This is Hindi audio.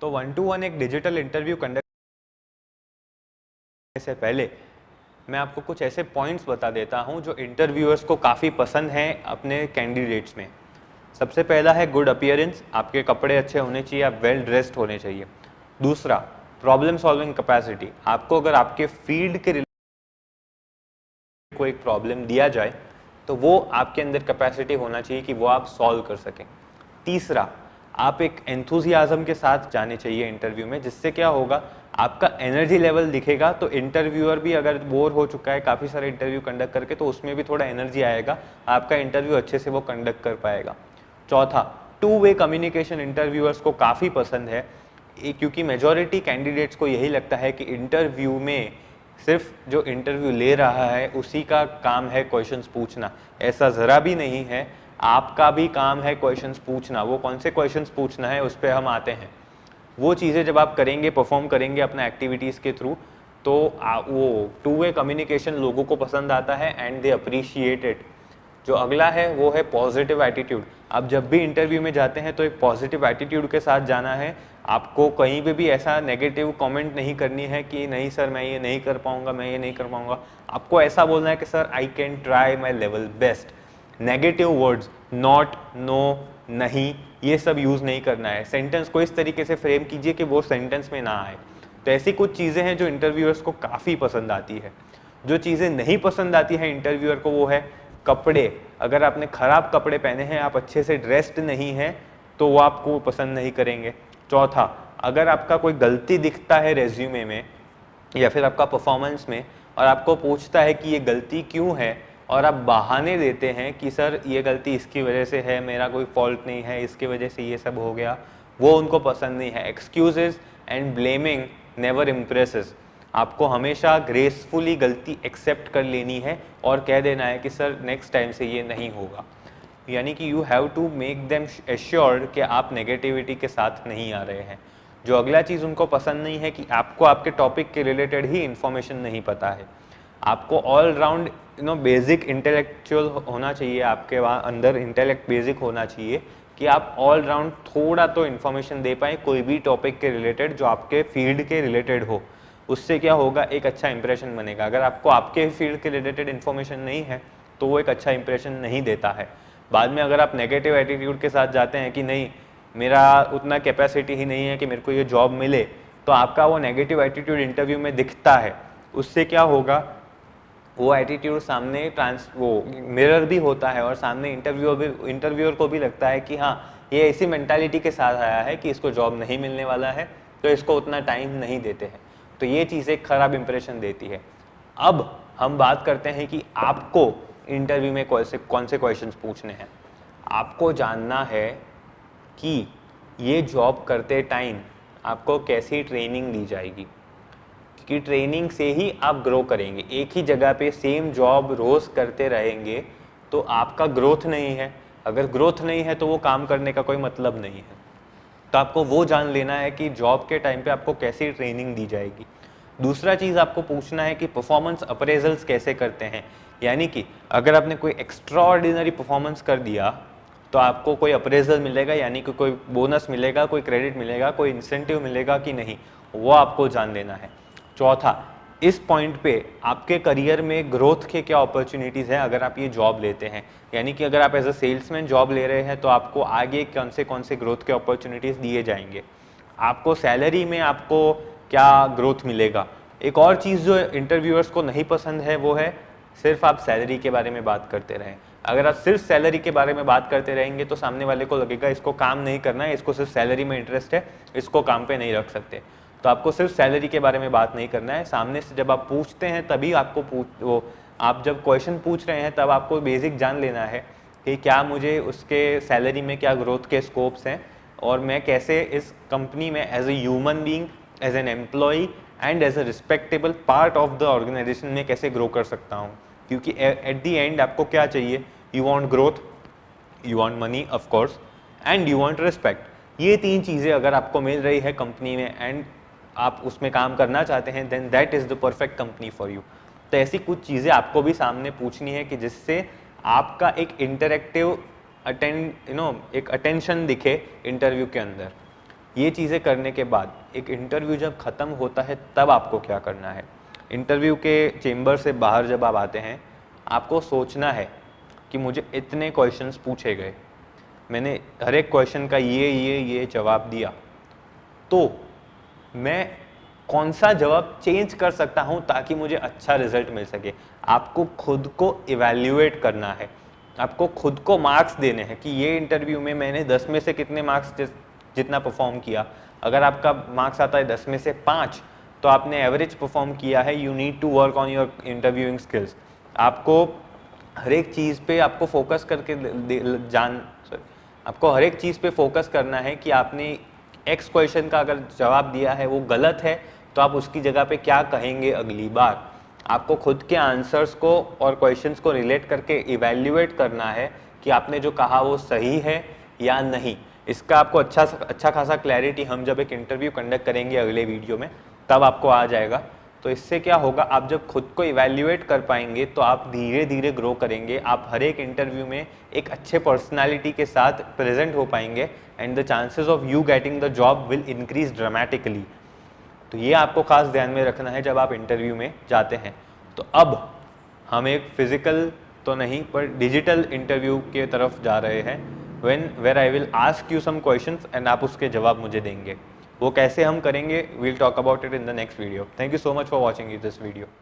तो 1-to-1 एक डिजिटल इंटरव्यू कंडक्ट करने से पहले मैं आपको कुछ ऐसे पॉइंट्स बता देता हूं जो इंटरव्यूअर्स को काफ़ी पसंद हैं अपने कैंडिडेट्स में। सबसे पहला है गुड अपीयरेंस, आपके कपड़े अच्छे होने चाहिए, आप वेल ड्रेस्ड होने चाहिए। दूसरा, प्रॉब्लम सॉल्विंग कैपेसिटी, आपको अगर आपके फील्ड के कोई प्रॉब्लम दिया जाए तो वो आपके अंदर कैपेसिटी होना चाहिए कि वो आप सॉल्व कर सकें। तीसरा, आप एक एंथुजियाज्म के साथ जाने चाहिए इंटरव्यू में, जिससे क्या होगा, आपका एनर्जी लेवल दिखेगा तो इंटरव्यूअर भी अगर बोर हो चुका है काफ़ी सारे इंटरव्यू कंडक्ट करके तो उसमें भी थोड़ा एनर्जी आएगा, आपका इंटरव्यू अच्छे से वो कंडक्ट कर पाएगा। चौथा, टू वे कम्युनिकेशन इंटरव्यूअर्स को काफ़ी पसंद है, क्योंकि मेजॉरिटी कैंडिडेट्स को यही लगता है कि इंटरव्यू में सिर्फ जो इंटरव्यू ले रहा है उसी का काम है क्वेश्चंस पूछना। ऐसा ज़रा भी नहीं है, आपका भी काम है क्वेश्चंस पूछना। वो कौन से क्वेश्चंस पूछना है उस पर हम आते हैं। वो चीज़ें जब आप करेंगे, परफॉर्म करेंगे अपना एक्टिविटीज़ के थ्रू, तो वो टू वे कम्युनिकेशन लोगों को पसंद आता है एंड दे अप्रिशिएट इट। जो अगला है वो है पॉजिटिव एटीट्यूड। आप जब भी इंटरव्यू में जाते हैं तो एक पॉजिटिव एटीट्यूड के साथ जाना है। आपको कहीं पे भी ऐसा नेगेटिव कमेंट नहीं करनी है कि नहीं सर मैं ये नहीं कर पाऊंगा, मैं ये नहीं कर पाऊंगा। आपको ऐसा बोलना है कि sir I can try my level best. Negative words not, no, नहीं, ये सब यूज़ नहीं करना है। सेंटेंस को इस तरीके से फ्रेम कीजिए कि वो सेंटेंस में ना आए। तो ऐसी कुछ चीज़ें हैं जो इंटरव्यूअर्स को काफ़ी पसंद आती है। जो चीज़ें नहीं पसंद आती है इंटरव्यूअर को वो है कपड़े। अगर आपने ख़राब कपड़े पहने हैं, आप अच्छे से ड्रेस्ड नहीं हैं, तो वो आपको पसंद नहीं करेंगे। चौथा, अगर आपका कोई गलती दिखता है रेज्यूमे में या फिर आपका परफॉर्मेंस में और आपको पूछता है कि ये गलती क्यों है और आप बहाने देते हैं कि सर ये गलती इसकी वजह से है, मेरा कोई फॉल्ट नहीं है, इसकी वजह से ये सब हो गया, वो उनको पसंद नहीं है। Excuses and blaming never impresses. आपको हमेशा ग्रेसफुली गलती एक्सेप्ट कर लेनी है और कह देना है कि सर नेक्स्ट टाइम से ये नहीं होगा। यानी कि you have to make them assured कि आप नेगेटिविटी के साथ नहीं आ रहे हैं। जो अगला चीज़ उनको पसंद नहीं है कि आपको आपके टॉपिक के रिलेटेड ही इंफॉर्मेशन नहीं पता है। आपको ऑल राउंड बेसिक इंटेलेक्चुअल होना चाहिए, आपके वहाँ अंदर इंटेलेक्ट बेसिक होना चाहिए कि आप ऑल राउंड थोड़ा तो इन्फॉर्मेशन दे पाएँ कोई भी टॉपिक के रिलेटेड जो आपके फील्ड के रिलेटेड हो। उससे क्या होगा, एक अच्छा इंप्रेशन बनेगा। अगर आपको आपके फील्ड के रिलेटेड इन्फॉर्मेशन नहीं है तो वो एक अच्छा इंप्रेशन नहीं देता है। बाद में अगर आप नेगेटिव एटीट्यूड के साथ जाते हैं कि नहीं मेरा उतना कैपेसिटी ही नहीं है कि मेरे को ये जॉब मिले, तो आपका वो नेगेटिव एटीट्यूड इंटरव्यू में दिखता है। उससे क्या होगा, वो एटीट्यूड सामने वो मिरर भी होता है और सामने इंटरव्यूअर को भी लगता है कि हाँ ये ऐसी मेंटालिटी के साथ आया है कि इसको जॉब नहीं मिलने वाला है, तो इसको उतना टाइम नहीं देते हैं। तो ये चीज़ एक खराब इंप्रेशन देती है। अब हम बात करते हैं कि आपको इंटरव्यू में कौन से क्वेश्चंस पूछने हैं। आपको जानना है कि ये जॉब करते टाइम आपको कैसी ट्रेनिंग दी जाएगी, कि ट्रेनिंग से ही आप ग्रो करेंगे। एक ही जगह पे सेम जॉब रोज़ करते रहेंगे तो आपका ग्रोथ नहीं है। अगर ग्रोथ नहीं है तो वो काम करने का कोई मतलब नहीं है। तो आपको वो जान लेना है कि जॉब के टाइम पे आपको कैसी ट्रेनिंग दी जाएगी। दूसरा चीज़ आपको पूछना है कि परफॉर्मेंस अप्रेजल्स कैसे करते हैं। यानी कि अगर आपने कोई एक्स्ट्रा ऑर्डिनरी परफॉर्मेंस कर दिया तो आपको कोई अप्रेजल मिलेगा, यानी कि कोई बोनस मिलेगा, कोई क्रेडिट मिलेगा, कोई इंसेंटिव मिलेगा कि नहीं, वो आपको जान लेना है। चौथा, इस पॉइंट पे आपके करियर में ग्रोथ के क्या अपॉर्चुनिटीज़ हैं अगर आप ये जॉब लेते हैं। यानी कि अगर आप एज अ सेल्समैन जॉब ले रहे हैं तो आपको आगे कौन से ग्रोथ के अपॉर्चुनिटीज़ दिए जाएंगे, आपको सैलरी में आपको क्या ग्रोथ मिलेगा। एक और चीज़ जो इंटरव्यूअर्स को नहीं पसंद है वो है सिर्फ आप सैलरी के बारे में बात करते रहें। अगर आप सिर्फ सैलरी के बारे में बात करते रहेंगे तो सामने वाले को लगेगा इसको काम नहीं करना है, इसको सिर्फ सैलरी में इंटरेस्ट है, इसको काम पे नहीं रख सकते। तो आपको सिर्फ सैलरी के बारे में बात नहीं करना है। सामने से जब आप पूछते हैं तभी आपको आप जब क्वेश्चन पूछ रहे हैं तब आपको बेसिक जान लेना है कि क्या मुझे उसके सैलरी में क्या ग्रोथ के स्कोप्स हैं और मैं कैसे इस कंपनी में as a human being, as an employee and as a respectable part of the organisation में कैसे ग्रो कर सकता हूँ। क्योंकि एट द एंड आपको क्या चाहिए, you want growth, you want money of course, and you want respect. ये तीन चीज़ें अगर आपको मिल रही है कंपनी में एंड आप उसमें काम करना चाहते हैं, then that is the perfect company for you. तो ऐसी कुछ चीज़ें आपको भी सामने पूछनी है कि जिससे आपका एक इंटरेक्टिव एक अटेंशन दिखे इंटरव्यू के अंदर। ये चीज़ें करने के बाद एक इंटरव्यू जब ख़त्म होता है तब आपको क्या करना है। इंटरव्यू के चेंबर से बाहर जब आप आते हैं, आपको सोचना है कि मुझे इतने क्वेश्चंस पूछे गए, मैंने हर एक क्वेश्चन का ये जवाब दिया, तो मैं कौन सा जवाब चेंज कर सकता हूं ताकि मुझे अच्छा रिजल्ट मिल सके। आपको खुद को इवैल्यूएट करना है, आपको खुद को मार्क्स देने हैं कि ये इंटरव्यू में मैंने 10 में से कितने मार्क्स जितना परफॉर्म किया। अगर आपका मार्क्स आता है 10 में से 5, तो आपने एवरेज परफॉर्म किया है। You need to work on your interviewing skills. आपको हर एक चीज़ पे आपको फोकस करके आपको हर एक चीज़ पे फोकस करना है कि आपने एक्स क्वेश्चन का अगर जवाब दिया है वो गलत है, तो आप उसकी जगह पे क्या कहेंगे अगली बार। आपको खुद के आंसर्स को और क्वेश्चंस को रिलेट करके इवैल्यूएट करना है कि आपने जो कहा वो सही है या नहीं। इसका आपको अच्छा खासा क्लैरिटी हम जब एक इंटरव्यू कंडक्ट करेंगे अगले वीडियो में, तब आपको आ जाएगा। तो इससे क्या होगा, आप जब खुद को इवैल्यूएट कर पाएंगे तो आप धीरे धीरे ग्रो करेंगे। आप हर एक इंटरव्यू में एक अच्छे पर्सनालिटी के साथ प्रेजेंट हो पाएंगे and the chances of you getting the job will increase dramatically. तो ये आपको खास ध्यान में रखना है जब आप इंटरव्यू में जाते हैं। तो अब हम एक फिजिकल तो नहीं पर डिजिटल इंटरव्यू के तरफ जा रहे हैं, where I will ask you some questions and आप उसके जवाब मुझे देंगे। वो कैसे हम करेंगे, we'll talk about it in the next video. Thank you so much for watching this video.